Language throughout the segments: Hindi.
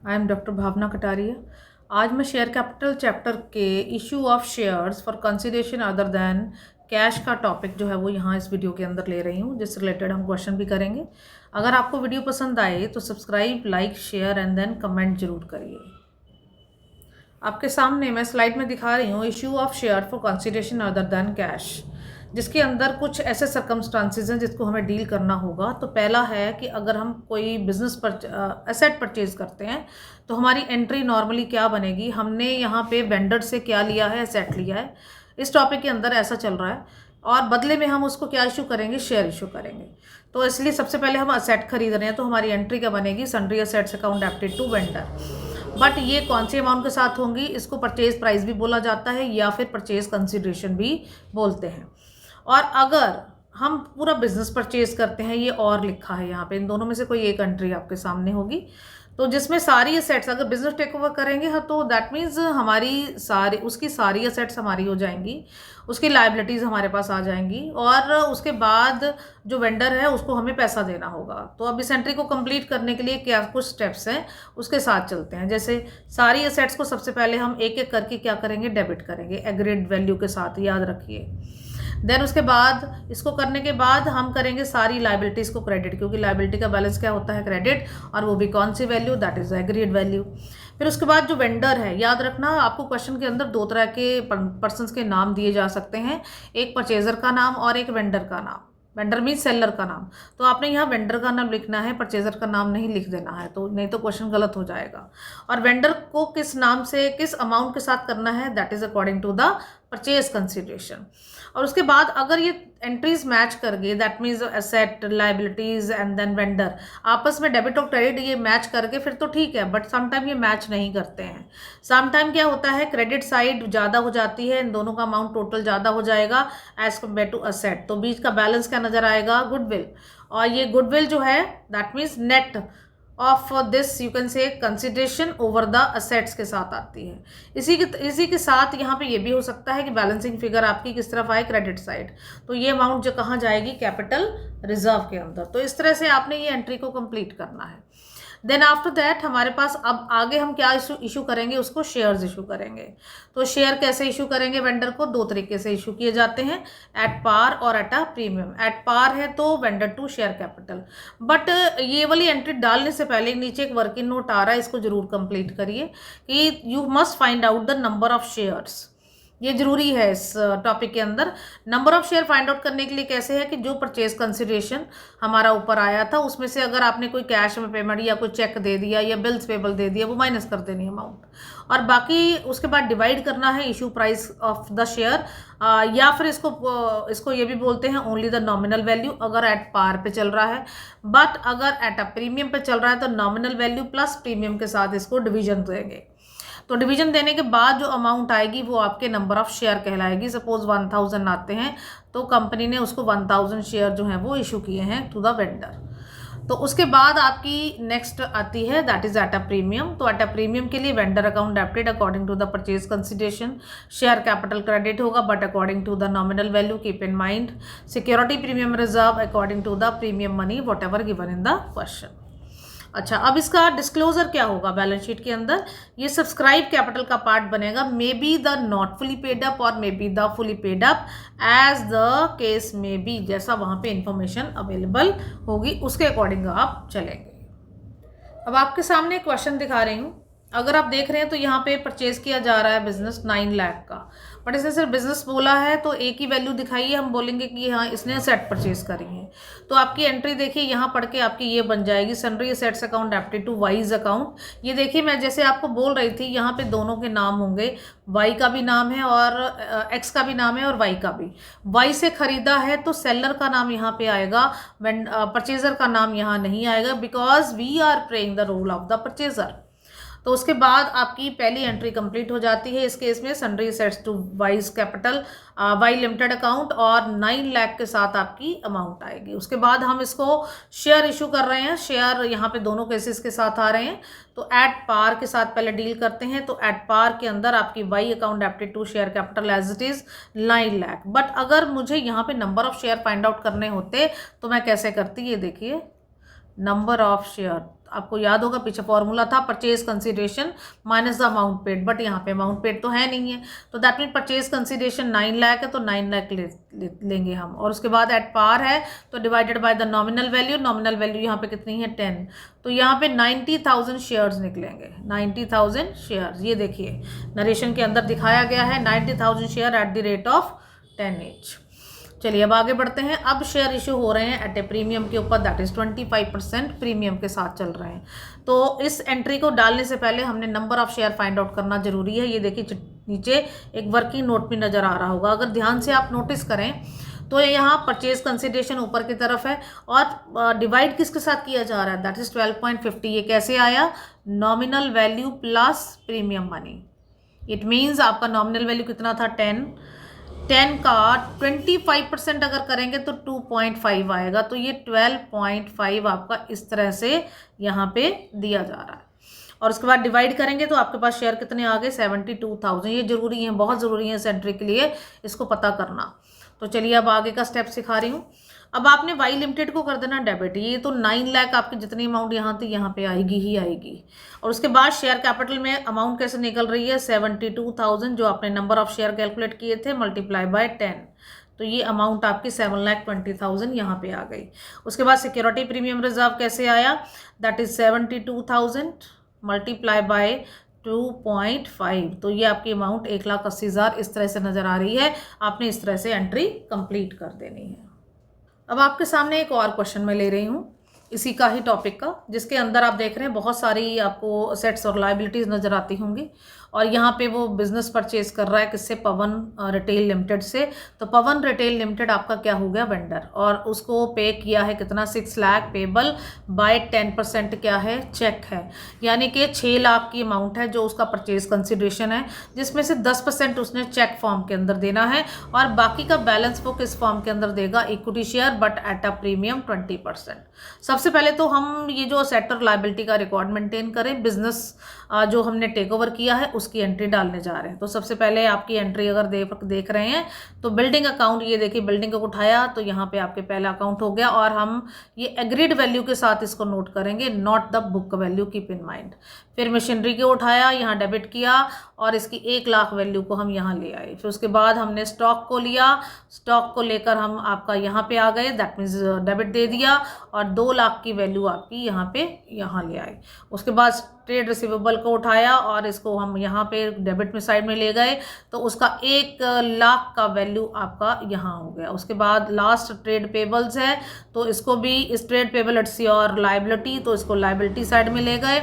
आई एम डॉक्टर भावना कटारिया। आज मैं शेयर कैपिटल चैप्टर के issue of shares for consideration other than cash का टॉपिक जो है वो यहाँ इस वीडियो के अंदर ले रही हूँ, जिससे रिलेटेड हम क्वेश्चन भी करेंगे। अगर आपको वीडियो पसंद आए तो subscribe, like, share and then comment जरूर करिए। आपके सामने मैं स्लाइड में दिखा रही हूँ issue of share for consideration other than cash, जिसके अंदर कुछ ऐसे सर्कमस्टांसेस हैं जिसको हमें डील करना होगा। तो पहला है कि अगर हम कोई बिजनेस पर एसेट परचेज करते हैं तो हमारी एंट्री नॉर्मली क्या बनेगी। हमने यहाँ पे वेंडर से क्या लिया है, एसेट लिया है। इस टॉपिक के अंदर ऐसा चल रहा है और बदले में हम उसको क्या इशू करेंगे, शेयर इशू करेंगे। तो इसलिए सबसे पहले हम असेट खरीद रहे हैं तो हमारी एंट्री क्या बनेगी, सन्ड्री असेट्स अकाउंट एप्टेड टू वेंडर। बट ये कौन से अमाउंट के साथ होंगी, इसको परचेज प्राइस भी बोला जाता है या फिर परचेज कंसिडरेशन भी बोलते हैं। और अगर हम पूरा बिजनेस परचेज करते हैं, ये और लिखा है यहाँ पे, इन दोनों में से कोई एक एंट्री आपके सामने होगी तो जिसमें सारी असेट्स, अगर बिजनेस टेक ओवर करेंगे हाँ तो दैट मीन्स हमारी उसकी सारी असेट्स हमारी हो जाएंगी, उसकी लायबिलिटीज़ हमारे पास आ जाएंगी और उसके बाद जो वेंडर है उसको हमें पैसा देना होगा। तो अब इस एंट्री को कंप्लीट करने के लिए क्या कुछ स्टेप्स हैं उसके साथ चलते हैं। जैसे सारी असेट्स को सबसे पहले हम एक एक करके क्या करेंगे, डेबिट करेंगे एग्रीड वैल्यू के साथ, याद रखिए। देन उसके बाद इसको करने के बाद हम करेंगे सारी लाइबिलिटीज़ को क्रेडिट, क्योंकि लाइबिलिटी का बैलेंस क्या होता है, क्रेडिट, और वो भी कौन सी value, that is agreed value. फिर उसके बाद जो वेंडर है, याद रखना आपको क्वेश्चन के अंदर दो तरह के पर्सन्स के नाम दिए जा सकते हैं, एक परचेजर का नाम और एक वेंडर का नाम। वेंडर मीन सेलर का नाम, तो आपने यहाँ वेंडर का नाम लिखना है, परचेजर का नाम नहीं लिख देना है, तो नहीं तो क्वेश्चन गलत हो जाएगा। और वेंडर को किस नाम से किस अमाउंट के साथ करना है, that is according to the purchase consideration. और उसके बाद अगर ये एंट्रीज मैच कर गई, that means asset, liabilities and then vendor, आपस में डेबिट और क्रेडिट ये मैच करके फिर तो ठीक है। बट समटाइम ये मैच नहीं करते हैं। समटाइम क्या होता है, क्रेडिट साइड ज़्यादा हो जाती है, इन दोनों का अमाउंट टोटल ज़्यादा हो जाएगा एज कम्पेयर टू असेट, तो बीच का बैलेंस क्या नजर आएगा, गुडविल। और ये गुडविल जो है that means net of this you can say consideration over the assets के साथ आती है। इसी के साथ यहाँ पे ये भी हो सकता है कि बैलेंसिंग फिगर आपकी किस तरफ आए, क्रेडिट साइड, तो ये अमाउंट जो कहाँ जाएगी, कैपिटल रिजर्व के अंदर। तो इस तरह से आपने ये एंट्री को कंप्लीट करना है। देन आफ्टर दैट हमारे पास अब आगे हम क्या इशू करेंगे, उसको शेयर्स इशू करेंगे। तो शेयर कैसे इशू करेंगे, वेंडर को दो तरीके से इशू किए जाते हैं, एट पार और at a premium. At par है तो vendor to share capital. But ये वाली एंट्री डालने से पहले नीचे एक वर्किंग नोट आ रहा है, इसको जरूर कंप्लीट करिए कि you must find out the number of shares. ये जरूरी है इस टॉपिक के अंदर। Number of share find out करने के लिए कैसे है कि जो परचेज कंसिडरेशन हमारा ऊपर आया था उसमें से अगर आपने कोई कैश में पेमेंट या कोई चेक दे दिया या बिल्स पेबल दे दिया, वो माइनस कर देनी अमाउंट, और बाकी उसके बाद डिवाइड करना है issue price of the share, या फिर इसको ये भी बोलते हैं ओनली द नॉमिनल वैल्यू अगर एट पार पे चल रहा है। बट अगर एट अ प्रीमियम पे चल रहा है तो नॉमिनल वैल्यू प्लस प्रीमियम के साथ इसको डिवीजन देंगे। तो डिवीजन देने के बाद जो अमाउंट आएगी वो आपके नंबर ऑफ शेयर कहलाएगी। सपोज 1000 आते हैं तो कंपनी ने उसको 1000 शेयर जो हैं वो इशू किए हैं टू द वेंडर। तो उसके बाद आपकी नेक्स्ट आती है that is at a premium. तो एट अ प्रीमियम के लिए vendor account debited according to the purchase consideration, share capital credit होगा but according to the nominal value, keep in mind. Security premium reserve according to the premium money whatever given in the question. अच्छा, अब इसका डिस्क्लोजर क्या होगा बैलेंस शीट के अंदर, ये सब्सक्राइब कैपिटल का पार्ट बनेगा, may be the not fully paid up और may be the fully paid up, as the case में बी, जैसा वहां पे इंफॉर्मेशन अवेलेबल होगी उसके अकॉर्डिंग आप चलेंगे। अब आपके सामने क्वेश्चन दिखा रही हूँ। अगर आप देख रहे हैं तो यहाँ पे परचेज किया जा रहा है बिजनेस 9 लाख का, बट इसने सिर्फ बिजनेस बोला है तो एक ही वैल्यू दिखाई है, हम बोलेंगे कि हाँ इसने सेट परचेज करी है। तो आपकी एंट्री देखिए यहाँ पढ़ के आपकी ये बन जाएगी, सन्ड्री असेट्स अकाउंट एप्टेड टू वाइज अकाउंट। ये देखिए मैं जैसे आपको बोल रही थी यहाँ पे दोनों के नाम होंगे, वाई का भी नाम है और एक्स का भी नाम है और वाई का भी। वाई से खरीदा है तो सेलर का नाम यहाँ पे आएगा, परचेजर का नाम यहाँ नहीं आएगा, because we are playing the role of the purchaser. तो उसके बाद आपकी पहली एंट्री कंप्लीट हो जाती है इस केस में, sundry assets to wise capital Y limited account, और 9 लाख के साथ आपकी अमाउंट आएगी। उसके बाद हम इसको शेयर इशू कर रहे हैं, शेयर यहाँ पे दोनों केसेस के साथ आ रहे हैं। तो एट पार के साथ पहले डील करते हैं। तो एट पार के अंदर आपकी वाई अकाउंट एप्टेड to share capital as it is 9 lakh. But अगर मुझे यहाँ पे number of share find out करने होते तो मैं कैसे करती, ये देखिए नंबर ऑफ शेयर, आपको याद होगा पीछे फॉर्मूला था purchase consideration minus the amount paid, but यहाँ पे अमाउंट पेड तो है नहीं है, तो that mean purchase consideration 9 lakh है तो 9 लाख लेंगे हम। और उसके बाद एट पार है तो divided by the nominal value, nominal value यहाँ पे कितनी है 10, तो यहाँ पे 90,000 शेयर्स निकलेंगे, 90,000 शेयर्स। ये देखिए नरेशन के अंदर दिखाया गया है 90,000 share eight the rate of 10 each. चलिए अब आगे बढ़ते हैं। अब शेयर इशू हो रहे हैं एट ए प्रीमियम के ऊपर, दैट इज 25% प्रीमियम के साथ चल रहे हैं। तो इस एंट्री को डालने से पहले हमने number of share find out करना जरूरी है। ये देखिए नीचे एक वर्किंग नोट भी नजर आ रहा होगा, अगर ध्यान से आप नोटिस करें तो यहाँ परचेज कंसिडरेशन ऊपर की तरफ है और डिवाइड किसके साथ किया जा रहा है, दैट इज 12.50। ये कैसे आया, nominal value plus premium money. It means आपका नॉमिनल वैल्यू कितना था 10 का 25% अगर करेंगे तो 2.5 आएगा, तो ये 12.5 आपका इस तरह से यहाँ पे दिया जा रहा है। और उसके बाद डिवाइड करेंगे तो आपके पास शेयर कितने आ गए 72,000। ये जरूरी है, बहुत ज़रूरी है इस एंट्री के लिए इसको पता करना। तो चलिए अब आगे का स्टेप सिखा रही हूँ। अब आपने वाई लिमिटेड को कर देना डेबिट, ये तो 9 लाख आपकी जितनी अमाउंट यहाँ थी यहाँ पे आएगी ही आएगी। और उसके बाद शेयर कैपिटल में अमाउंट कैसे निकल रही है 72,000, जो आपने नंबर ऑफ शेयर कैलकुलेट किए थे मल्टीप्लाई बाय 10, तो ये अमाउंट आपकी 7,20,000 यहाँ पे आ गई। उसके बाद सिक्योरिटी प्रीमियम रिजर्व कैसे आया, दैट इज 72,000 मल्टीप्लाई बाय 2.5, तो ये आपकी अमाउंट 1,80,000 इस तरह से नजर आ रही है। आपने इस तरह से एंट्री कंप्लीट कर देनी है। अब आपके सामने एक और क्वेश्चन मैं ले रही हूँ इसी का ही टॉपिक का, जिसके अंदर आप देख रहे हैं बहुत सारी आपको असेट्स और लायबिलिटीज़ नज़र आती होंगी। और यहाँ पे वो बिजनेस परचेज कर रहा है किससे, पवन रिटेल लिमिटेड से। तो पवन रिटेल लिमिटेड आपका क्या हो गया, वेंडर, और उसको पे किया है कितना 6 लाख, पेबल बाय 10% क्या है, चेक है, यानी कि 6 लाख की अमाउंट है जो उसका परचेज कंसिडरेशन है, जिसमें से 10% उसने चेक फॉर्म के अंदर देना है और बाकी का बैलेंस वो किस फॉर्म के अंदर देगा, equity share, but at a premium 20%। सबसे पहले तो हम ये जो असेट और लायबिलिटी का रिकॉर्ड मेंटेन करें, बिजनेस जो हमने टेक ओवर किया है उसकी एंट्री डालने जा रहे हैं। तो सबसे पहले आपकी एंट्री अगर देख रहे हैं तो बिल्डिंग अकाउंट, ये देखिए बिल्डिंग को उठाया तो यहाँ पे आपके पहला अकाउंट हो गया, और हम ये एग्रीड वैल्यू के साथ इसको नोट करेंगे, not the book value, keep in mind. फिर मशीनरी को उठाया, यहाँ डेबिट किया और इसकी 1 लाख वैल्यू को हम यहाँ ले आए। फिर उसके बाद हमने स्टॉक को लिया, स्टॉक को लेकर हम आपका यहाँ पे आ गए, दैट मीन्स डेबिट दे दिया, और 2 लाख की वैल्यू आपकी यहाँ पे यहाँ ले आए। उसके बाद ट्रेड रिसीवेबल को उठाया और इसको हम यहाँ पे डेबिट में साइड में ले गए, तो उसका 1 लाख का वैल्यू आपका यहाँ हो गया। उसके बाद लास्ट ट्रेड पेबल्स है, तो इसको भी इस trade payable it's your liability, तो इसको लायबिलिटी साइड में ले गए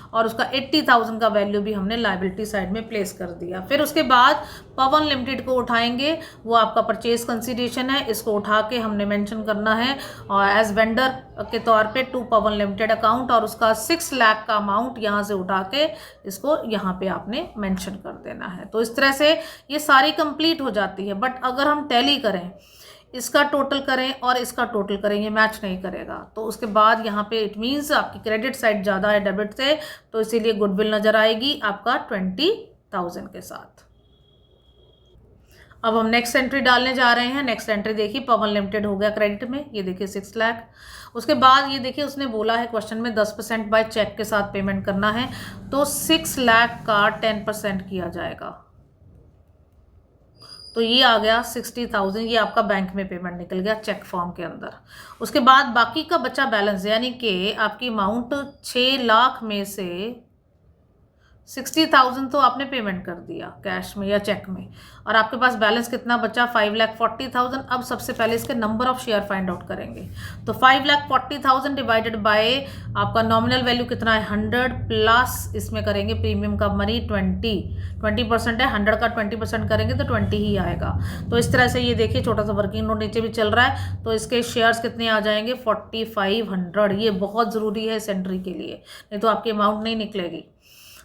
और उसका 80,000 का वैल्यू भी हमने लायबिलिटी साइड में प्लेस कर दिया। फिर उसके बाद पवन लिमिटेड को उठाएंगे, वो आपका परचेज कंसिडरेशन है, इसको उठा के हमने मेंशन करना है और एज वेंडर के तौर पे टू पवन लिमिटेड अकाउंट, और उसका 6 लाख का अमाउंट यहाँ से उठा के इसको यहाँ पे आपने मेंशन कर देना है। तो इस तरह से ये सारी कंप्लीट हो जाती है। बट अगर हम टैली करें, इसका टोटल करें और इसका टोटल करें, ये मैच नहीं करेगा, तो उसके बाद यहाँ पे इट मीन्स आपकी क्रेडिट साइड ज़्यादा है डेबिट से, तो इसीलिए गुडविल नज़र आएगी आपका 20,000 के साथ। अब हम नेक्स्ट एंट्री डालने जा रहे हैं। नेक्स्ट एंट्री देखिए, पवन लिमिटेड हो गया क्रेडिट में, ये देखिए 6 लाख। उसके बाद ये देखिए उसने बोला है क्वेश्चन में 10% बाय चेक के साथ पेमेंट करना है, तो 6 लाख का 10% किया जाएगा, तो ये आ गया 60,000, ये आपका बैंक में पेमेंट निकल गया चेक फॉर्म के अंदर। उसके बाद बाकी का बचा बैलेंस, यानी कि आपकी अमाउंट 6 लाख में से 60,000 तो आपने पेमेंट कर दिया कैश में या चेक में, और आपके पास बैलेंस कितना बचा 5,40,000। अब सबसे पहले इसके number of share find out करेंगे, तो 5,40,000 डिवाइडेड बाय आपका नॉमिनल वैल्यू कितना है 100, प्लस इसमें करेंगे प्रीमियम का मनी 20% है, 100 का 20% करेंगे तो 20 ही आएगा। तो इस तरह से ये देखिए छोटा सा वर्किंग नोट नीचे भी चल रहा है, तो इसके शेयर्स कितने आ जाएंगे 4,500। ये बहुत ज़रूरी है इस एंट्री के लिए, नहीं तो आपकी अमाउंट नहीं निकलेगी।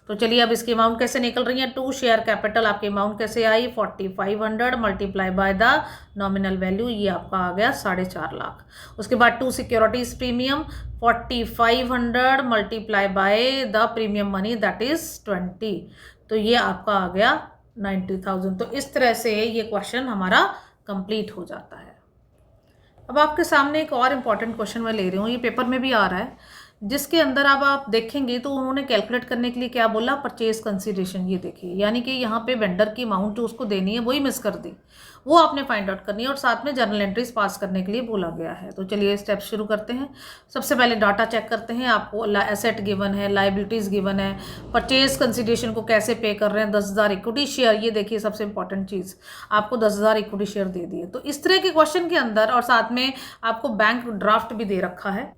तो चलिए अब इसकी अमाउंट कैसे निकल रही है, टू शेयर कैपिटल आपकी अमाउंट कैसे आई 4,500 multiply by the nominal value, ये आपका आ गया 4.5 लाख। उसके बाद to securities premium 4,500 multiply by the premium money that is 20, तो ये आपका आ गया 90,000। तो इस तरह से ये क्वेश्चन हमारा कंप्लीट हो जाता है। अब आपके सामने एक और इम्पॉर्टेंट क्वेश्चन मैं ले रही हूँ, ये पेपर में भी आ रहा है। जिसके अंदर अब आप देखेंगे तो उन्होंने कैलकुलेट करने के लिए क्या बोला, परचेज कंसीडरेशन। ये देखिए, यानी कि यहाँ पे वेंडर की अमाउंट जो उसको देनी है वही मिस कर दी, वो आपने फाइंड आउट करनी है, और साथ में जर्नल एंट्रीज पास करने के लिए बोला गया है। तो चलिए स्टेप्स शुरू करते हैं। सबसे पहले डाटा चेक करते हैं। आपको एसेट गिवन है, लाइबिलिटीज़ गिवन है, परचेज कंसीडरेशन को कैसे पे कर रहे हैं, 10,000 इक्विटी शेयर। ये देखिए सबसे इंपॉर्टेंट चीज़, आपको 10,000 इक्विटी शेयर दे दिए। तो इस तरह के क्वेश्चन के अंदर, और साथ में आपको बैंक ड्राफ्ट भी दे रखा है।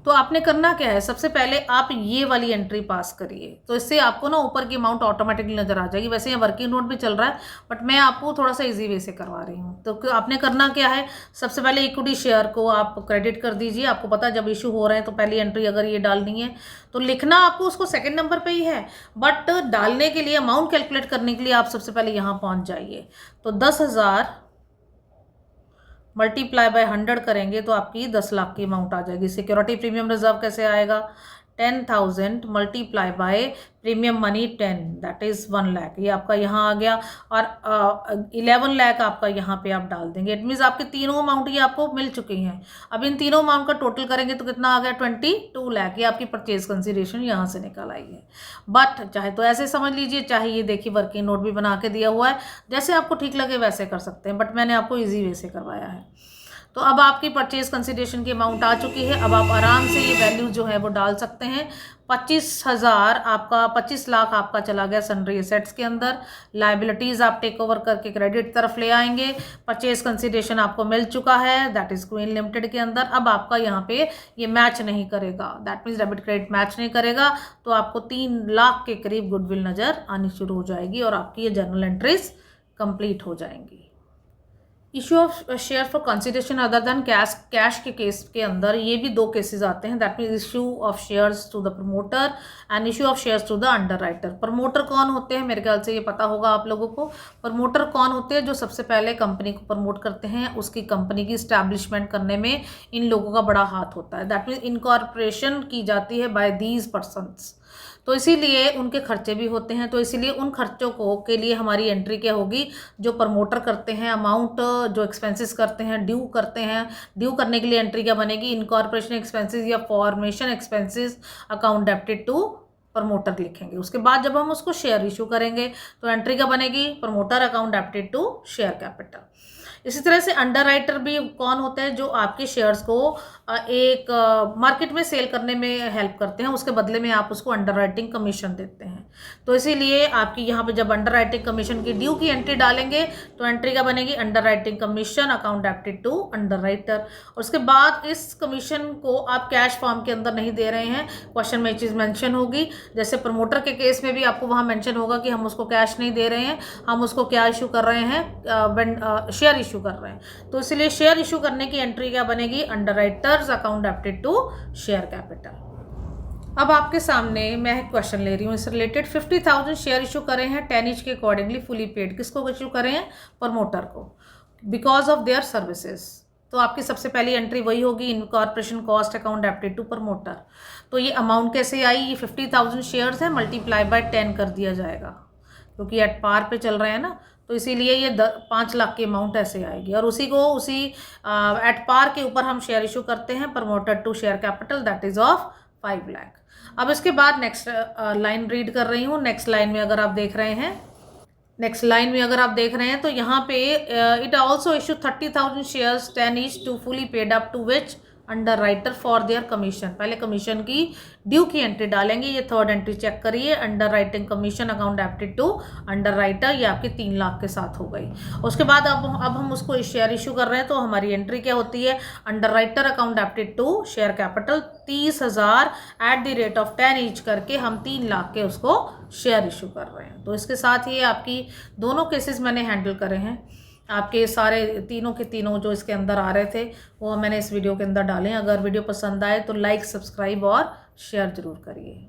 तो आपने करना क्या है, सबसे पहले आप ये वाली एंट्री पास करिए, तो इससे आपको ना ऊपर की अमाउंट ऑटोमेटिकली नजर आ जाएगी। वैसे यहाँ वर्किंग नोट भी चल रहा है, बट मैं आपको थोड़ा सा इजी वे से करवा रही हूँ। तो आपने करना क्या है, सबसे पहले इक्विटी शेयर को आप क्रेडिट कर दीजिए। आपको पता है जब इशू हो रहे हैं तो पहली एंट्री अगर ये डालनी है तो लिखना आपको उसको सेकेंड नंबर पर ही है, बट डालने के लिए, अमाउंट कैलकुलेट करने के लिए आप सबसे पहले यहाँ पहुँच जाइए। तो 10,000 मल्टीप्लाई बाय 100 करेंगे तो आपकी 10 लाख की अमाउंट आ जाएगी। सिक्योरिटी प्रीमियम रिजर्व कैसे आएगा, 10,000 multiply by premium money 10, that is 1 lakh. ये आपका यहाँ आ गया, और 11 लाख आपका यहाँ पे आप डाल देंगे। इट मीन्स आपके तीनों अमाउंट ये आपको मिल चुकी हैं। अब इन तीनों अमाउंट का टोटल करेंगे तो कितना आ गया, 22 लाख। ये आपकी परचेज कंसीडरेशन यहाँ से निकल आई है। बट चाहे तो ऐसे समझ लीजिए, चाहे ये देखिए वर्किंग नोट भी बना के दिया हुआ है, जैसे आपको ठीक लगे वैसे कर सकते हैं, बट मैंने आपको ईजी वे से करवाया है। तो अब आपकी परचेज कंसीडरेशन की अमाउंट आ चुकी है। अब आप आराम से ये वैल्यू जो है वो डाल सकते हैं। 25,000 आपका, 25 लाख आपका चला गया सन्ड्री एसेट्स के अंदर। लाइबिलिटीज़ आप टेक ओवर करके क्रेडिट तरफ ले आएंगे। परचेज कंसीडरेशन आपको मिल चुका है, दैट इज क्वीन लिमिटेड के अंदर। अब आपका यहाँ पे ये मैच नहीं करेगा, that means debit credit match नहीं करेगा, तो आपको 3 लाख के करीब गुडविल नज़र आनी शुरू हो जाएगी, और आपकी ये जर्नल एंट्रीज कंप्लीट हो जाएंगी। Issue of share for consideration other than cash के केस के अंदर ये भी 2 केसेस आते हैं, that means issue of shares to the promoter and issue of shares to the underwriter. Promoter कौन होते हैं, मेरे ख्याल से ये पता होगा आप लोगों को। प्रमोटर कौन होते हैं, जो सबसे पहले कंपनी को प्रमोट करते हैं, उसकी कंपनी की स्टैब्लिशमेंट करने में इन लोगों का बड़ा हाथ होता है। दैट मीन्स इनकॉर्पोरेशन की जाती है बाय दीज पर्सन्स, तो इसीलिए उनके खर्चे भी होते हैं। तो इसीलिए उन खर्चों को के लिए हमारी एंट्री क्या होगी, जो प्रमोटर करते हैं, अमाउंट जो एक्सपेंसेस करते हैं, ड्यू करते हैं, ड्यू करने के लिए एंट्री क्या बनेगी, इनकॉर्पोरेशन एक्सपेंसेस या formation expenses account debited to promoter लिखेंगे। उसके बाद जब हम उसको शेयर इशू करेंगे तो एंट्री क्या बनेगी, promoter account debited to share capital. इसी तरह से अंडरराइटर भी कौन होते हैं, जो आपके शेयर्स को एक मार्केट में सेल करने में हेल्प करते हैं, उसके बदले में आप उसको अंडरराइटिंग कमीशन देते हैं। तो इसीलिए आपकी यहाँ पे जब अंडरराइटिंग कमीशन की ड्यू की एंट्री डालेंगे तो एंट्री क्या बनेगी, underwriting commission account debited to underwriter. उसके बाद इस कमीशन को आप कैश फॉर्म के अंदर नहीं दे रहे हैं, क्वेश्चन में चीज़ मेंशन होगी। जैसे प्रमोटर के केस में भी आपको वहाँ मेंशन होगा कि हम उसको कैश नहीं दे रहे हैं, हम उसको क्या इशू कर रहे हैं, शेयर इशू कर रहे हैं। तो इसलिए शेयर इशू करने की एंट्री क्या बनेगी, underwriters account debited to share capital. अब आपके सामने मैं एक क्वेश्चन ले रही हूँ इससे रिलेटेड। 50,000 शेयर इशू करे हैं 10 ईच के अकॉर्डिंगली फुली पेड। किसको इशू करे हैं, प्रमोटर को, बिकॉज ऑफ देयर सर्विसेज। तो आपकी सबसे पहली एंट्री वही होगी, incorporation cost account debited to promoter. तो ये अमाउंट कैसे आई, ये 50,000 शेयर्स है, मल्टीप्लाई बाय 10 कर दिया जाएगा, क्योंकि एट पार पे चल रहे हैं ना, तो इसीलिए ये 5 लाख की अमाउंट ऐसे आएगी। और उसी एट पार के ऊपर हम शेयर इशू करते हैं, promoter to share capital, that is of 5 lakh. अब इसके बाद नेक्स्ट लाइन रीड कर रही हूँ। नेक्स्ट लाइन में अगर आप देख रहे हैं, तो यहाँ पे it also issue 30,000 shares 10 each to fully paid up to which underwriter for their commission. पहले कमीशन की ड्यू की एंट्री डालेंगे। ये थर्ड एंट्री चेक करिए, underwriting commission account debited to underwriter, ये आपकी 3 लाख के साथ हो गई। उसके बाद अब हम उसको शेयर इशू कर रहे हैं, तो हमारी एंट्री क्या होती है, underwriter account debited to share capital 30,000 at the rate of 10 each करके हम 3 लाख के उसको शेयर इशू कर रहे हैं। तो इसके साथ ही आपकी दोनों केसेस मैंने हैंडल करे हैं। आपके सारे तीनों के तीनों जो इसके अंदर आ रहे थे वो मैंने इस वीडियो के अंदर डाले हैं। अगर वीडियो पसंद आए तो लाइक, सब्सक्राइब और शेयर ज़रूर करिए।